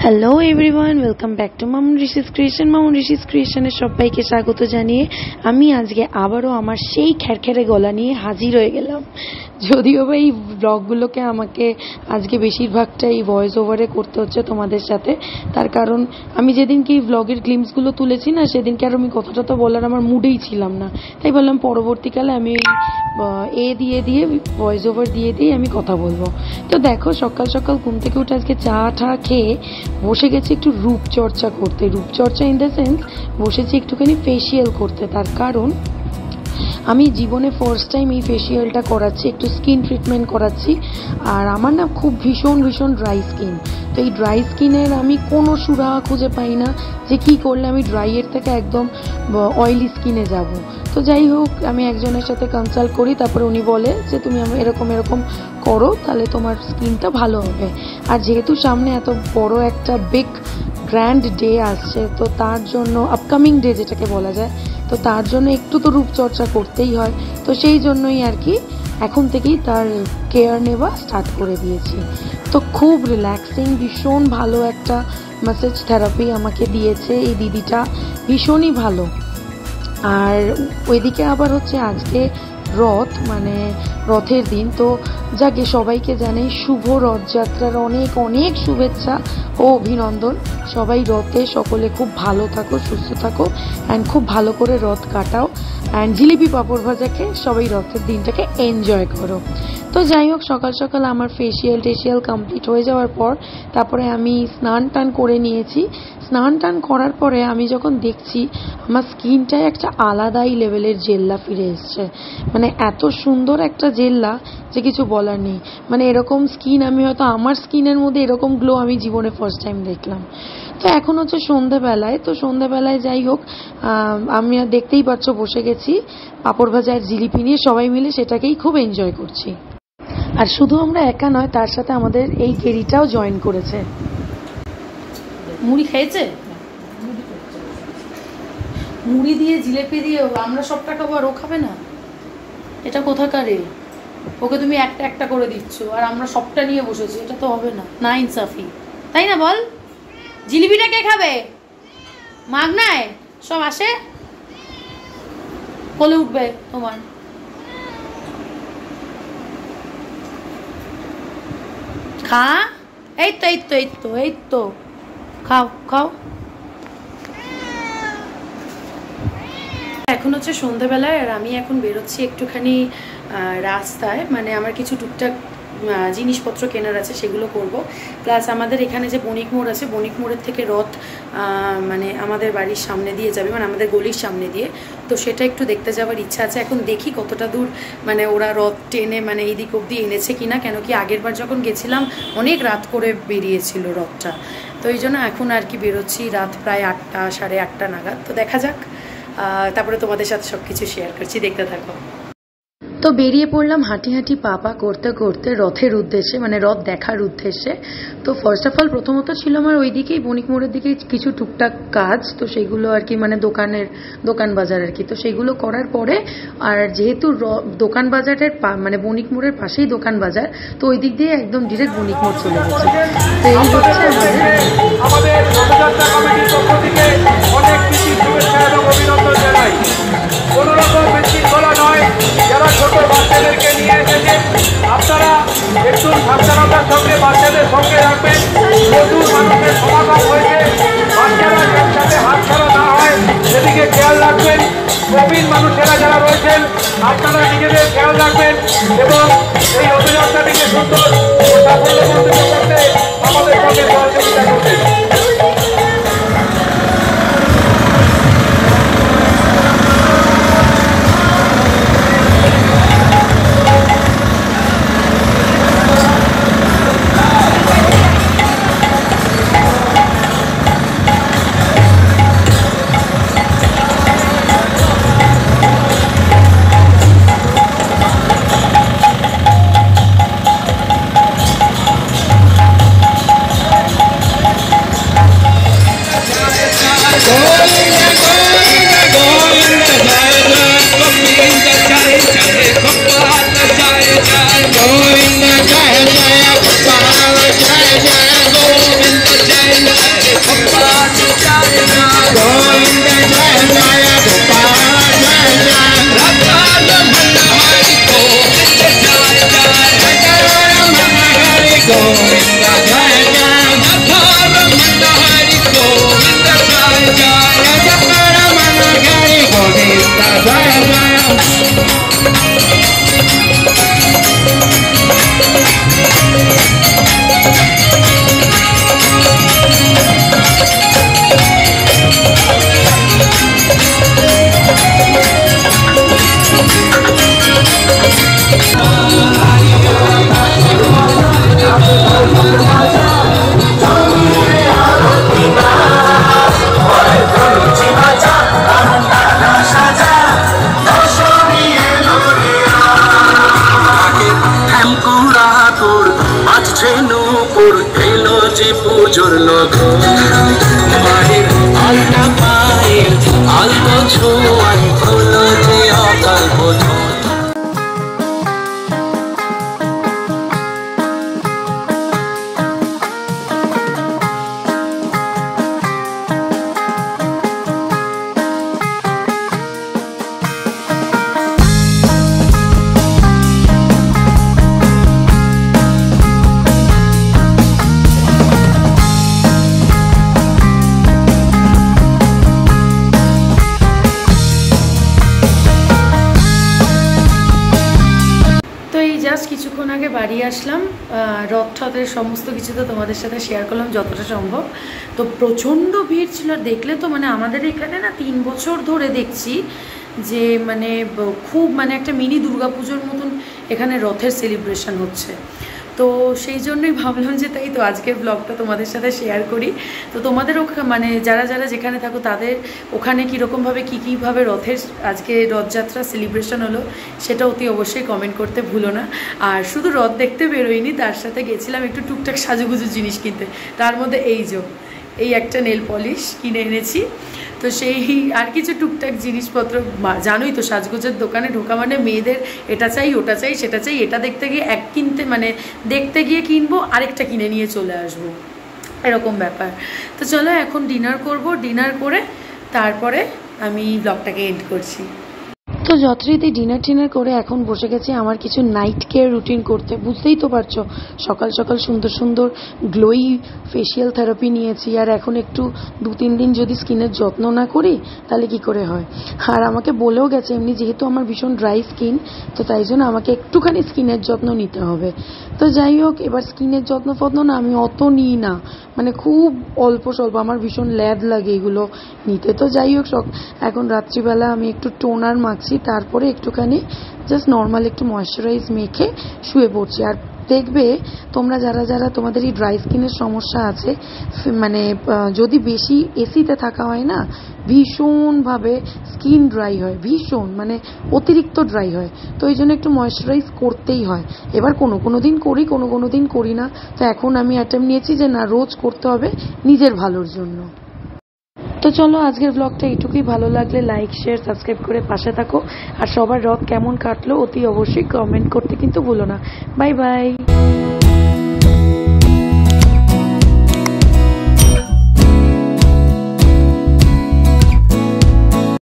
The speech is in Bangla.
Hello everyone, welcome back to Mamun Rishi's creation. Mamun Rishi's ক্রিয়েশনের সবাইকে স্বাগত জানিয়ে আমি আজকে আবারও আমার সেই খ্যারখ্যারে গলা নিয়ে হাজির হয়ে গেলাম। যদিও বা এই ব্লগগুলোকে আমাকে আজকে বেশিরভাগটা এই ভয়েস ওভারে করতে হচ্ছে তোমাদের সাথে, তার কারণ আমি যেদিনকে এই ব্লগের গ্লিমসগুলো তুলেছি না, সেদিনকে আর আমি কথাটা তো বলার আমার মুডেই ছিলাম না। তাই বললাম পরবর্তীকালে আমি দিয়ে ভয়েস ওভার দিয়ে আমি কথা বলবো। তো দেখো, সকাল সকাল ঘুম থেকে উঠে আজকে চা ঠা খেয়ে বসে গেছি একটু রূপচর্চা করতে। রূপচর্চা ইন দ্য সেন্স বসেছি একটুখানি ফেসিয়াল করতে। তার কারণ আমি জীবনে ফার্স্ট টাইম এই ফেসিয়ালটা করাচ্ছি, একটু স্কিন ট্রিটমেন্ট করাচ্ছি। আর আমার না খুব ভীষণ ড্রাই স্কিন। তো এই ড্রাই স্কিনের আমি কোনো সুরাহা খুঁজে পাই না যে কী করলে আমি ড্রাইয়ের থেকে একদম অয়েলি স্কিনে যাব। তো যাই হোক, আমি একজনের সাথে কনসাল্ট করি, তারপরে উনি বলে যে তুমি এরকম করো, তাহলে তোমার স্কিনটা ভালো হবে। আর যেহেতু সামনে এত বড় একটা বিগ গ্র্যান্ড ডে আসছে, তো তার জন্য আপকামিং ডে যেটাকে বলা যায়, তো তার জন্য একটু তো রূপচর্চা করতেই হয়। তো সেই জন্যই আর কি এখন থেকেই তার কেয়ার নেওয়া স্টার্ট করে দিয়েছি। তো খুব রিল্যাক্সিং, ভীষণ ভালো একটা ম্যাসেজ থেরাপি আমাকে দিয়েছে এই দিদিটা, ভীষণই ভালো। আর ওইদিকে আবার হচ্ছে আজকে রথ, মানে রথের দিন। তো যাকে সবাইকে জানাই শুভ রথযাত্রার অনেক অনেক শুভেচ্ছা ও অভিনন্দন। সবাই রথে সকলে খুব ভালো থাকো, সুস্থ থাকো, অ্যান্ড খুব ভালো করে রথ কাটাও, অ্যান্ড জিলিপি পাঁপড় ভাজাকে সবাই রথের দিনটাকে এনজয় করো। তো যাই হোক, সকাল সকাল আমার ফেসিয়াল কমপ্লিট হয়ে যাওয়ার পর তারপরে আমি স্নান টান করে নিয়েছি। স্নান টান করার পরে আমি যখন দেখছি আমার স্কিনটায় একটা আলাদাই লেভেলের জেল্লা ফিরে এসছে। মানে এত সুন্দর একটা জেল্লা যে কিছু বলার নেই। মানে এরকম স্কিন আমি হয়তো আমার স্কিনের মধ্যে এরকম গ্লো আমি জীবনে ফার্স্ট টাইম দেখলাম। তো এখন হচ্ছে সন্ধ্যাবেলায়। তো সন্ধ্যাবেলায় যাই হোক, আমি দেখতেই পাচ্ছ বসে গেছি পাঁপড় ভাজা আর জিলিপি নিয়ে, সবাই মিলে সেটাকেই খুব এনজয় করছি। আর শুধু আমরা একা নয়, তার সাথে আমাদের এই কেরিটাও জয়েন করেছে। মুড়ি খেয়েছে, মুড়ি দিয়ে জিলেপি দিয়ে আমরা সবটা খাবো আর ও খাবে না? এটা কোথাকারে? ওকে তুমি একটা একটা করে দিচ্ছ আর আমরা সবটা নিয়ে বসেছি, এটা তো হবে না, না ইনসাফি, তাই না বল? জিলিপিটা কে খাবে? মাগনায় সব আসে, কোলে উঠবে তোমার। খা, এই তো খাও। এখন হচ্ছে সন্ধ্যাবেলায় আর আমি এখন বেরোচ্ছি একটুখানি রাস্তায়। মানে আমার কিছু টুকটাক জিনিসপত্র কেনার আছে, সেগুলো করব। প্লাস আমাদের এখানে যে বণিক মোড় আছে, বণিক মোড়ের থেকে রথ মানে আমাদের বাড়ির সামনে দিয়ে যাবে, মানে আমাদের গলির সামনে দিয়ে। তো সেটা একটু দেখতে যাওয়ার ইচ্ছা আছে। এখন দেখি কতটা দূর মানে ওরা রথ টেনে মানে এই দিক অবধি এনেছে কিনা, কেন কি আগের বার যখন গেছিলাম অনেক রাত করে বেরিয়েছিল রথটা। তো এই জন্য এখন আর কি বেরোচ্ছি রাত প্রায় 8টা সাড়ে 8টা নাগাদ। তো দেখা যাক, তারপরে তোমাদের সাথে সব কিছু শেয়ার করছি, দেখতে থাকো। তো বেরিয়ে পড়লাম হাঁটি পা করতে করতে রথের উদ্দেশ্যে, মানে রথ দেখার উদ্দেশ্যে। তো ফার্স্ট অফ অল প্রথমত ছিল আমার ওইদিকেই বণিক মোড়ের দিকে কিছু টুকটাক কাজ, তো সেগুলো আর কি মানে দোকান বাজার আর কি। তো সেগুলো করার পরে, আর যেহেতু দোকান বাজারের মানে বণিক মোড়ের পাশেই দোকান বাজার, তো ওই দিক দিয়ে একদম ডিরেক্ট বণিক মোড় চলে গেছে। তো এই হচ্ছে আমাদের রথযাত্রা কমিটির পক্ষ থেকে অনেক বেশি শুভেচ্ছা এবং অভিনন্দন জানাই। কোনো রকম বিশৃঙ্খলা নয়, যারা ছোট বাচ্চাদেরকে নিয়ে এসেছেন আপনারা একটু সাবধানতার সঙ্গে বাচ্চাদের সঙ্গে রাখবেন। প্রচুর মানুষের সমাগম হয়েছে, বাচ্চারা একসাথে হাত ছাড়া না হয় সেদিকে খেয়াল রাখবেন। প্রবীণ মানুষেরা যারা রয়েছেন আপনারা নিজেদের খেয়াল রাখবেন এবং এই অভিযাত্রাটিকে সুন্দর ও সাফল্যমণ্ডিত করতে আমাদের সঙ্গে সহযোগিতা করবেন। পুজোর লগন মায়ের আলতা পায়ের আলতো ছোঁয়ায় হলো যে অকাল বোধন। কিছুক্ষণ আগে বাড়ি আসলাম, রথ ঠথের সমস্ত কিছু তো তোমাদের সাথে শেয়ার করলাম যতটা সম্ভব। তো প্রচণ্ড ভিড় ছিল, দেখলে তো মানে আমাদের এখানে না 3 বছর ধরে দেখছি যে মানে খুব মানে একটা মিনি দুর্গাপুজোর মতন এখানে রথের সেলিব্রেশন হচ্ছে। তো সেই জন্যই ভাবলাম যে তাই তো আজকের ব্লগটা তোমাদের সাথে শেয়ার করি। তো তোমাদের মানে যারা যারা যেখানে থাকো তাদের ওখানে কীরকমভাবে কীভাবে রথের আজকে রথযাত্রা সেলিব্রেশন হলো সেটা অতি অবশ্যই কমেন্ট করতে ভুলো না। আর শুধু রথ দেখতে বেরোইনি, তার সাথে গেছিলাম একটু টুকটাক সাজুগুজু জিনিস কিনতে। তার মধ্যে এই একটা নেল পলিশ কিনে এনেছি। তো সেই আর কিছু টুকটাক জিনিসপত্র, জানোই তো সাজগোজের দোকানে ঢোকা মানে মেয়েদের এটা চাই ওটা চাই সেটা চাই, এটা দেখতে গিয়ে দেখতে গিয়ে কিনবো, আরেকটা কিনে নিয়ে চলে আসবো, এরকম ব্যাপার। তো চলো এখন ডিনার করব, ডিনার করে তারপরে আমি ব্লগটাকে এন্ড করছি। তো যথারীতি ডিনার করে এখন বসে গেছি আমার কিছু নাইট কেয়ার রুটিন করতে। বুঝতেই তো পারছো সকাল সকাল সুন্দর সুন্দর গ্লোই ফেসিয়াল থেরাপি নিয়েছি, আর এখন একটু 2-3 দিন যদি স্কিনের যত্ন না করি তাহলে কি করে হয়। আর আমাকে বলেও গেছে এমনি যেহেতু আমার ভীষণ ড্রাই স্কিন, তো তাই জন্য আমাকে একটুখানি স্কিনের যত্ন নিতে হবে। তো যাই হোক, এবার স্কিনের যত্ন না আমি অত নিই না, মানে খুব অল্প স্বল্প, আমার ভীষণ ল্যাদ লাগে এগুলো নিতে। তো যাই হোক, এখন রাত্রিবেলা আমি একটু টোনার মাখছি, তারপরে একটুখানি জাস্ট নর্মাল একটু ময়েশ্চারাইজ মেখে শুয়ে পড়ছি। আর দেখবে তোমরা যারা তোমাদের এই ড্রাই স্কিনের সমস্যা আছে, মানে যদি বেশি এসিতে থাকা হয় না, ভীষণভাবে স্কিন ড্রাই হয়, ভীষণ মানে অতিরিক্ত ড্রাই হয়। তো এই জন্য একটু ময়েশ্চারাইজ করতেই হয়। এবার কোনো দিন করি, কোনো দিন করি না। তো এখন আমি অ্যাটেম্প নিয়েছি যে না, রোজ করতে হবে নিজের ভালোর জন্য। তো চলো আজকের ব্লগটা এইটুকুই। ভালো লাগলে লাইক শেয়ার সাবস্ক্রাইব করে পাশে থাকো। আর সবার রথ কেমন কাটলো অতি অবশ্যই কমেন্ট করতে কিন্তু ভুলো না। Bye bye.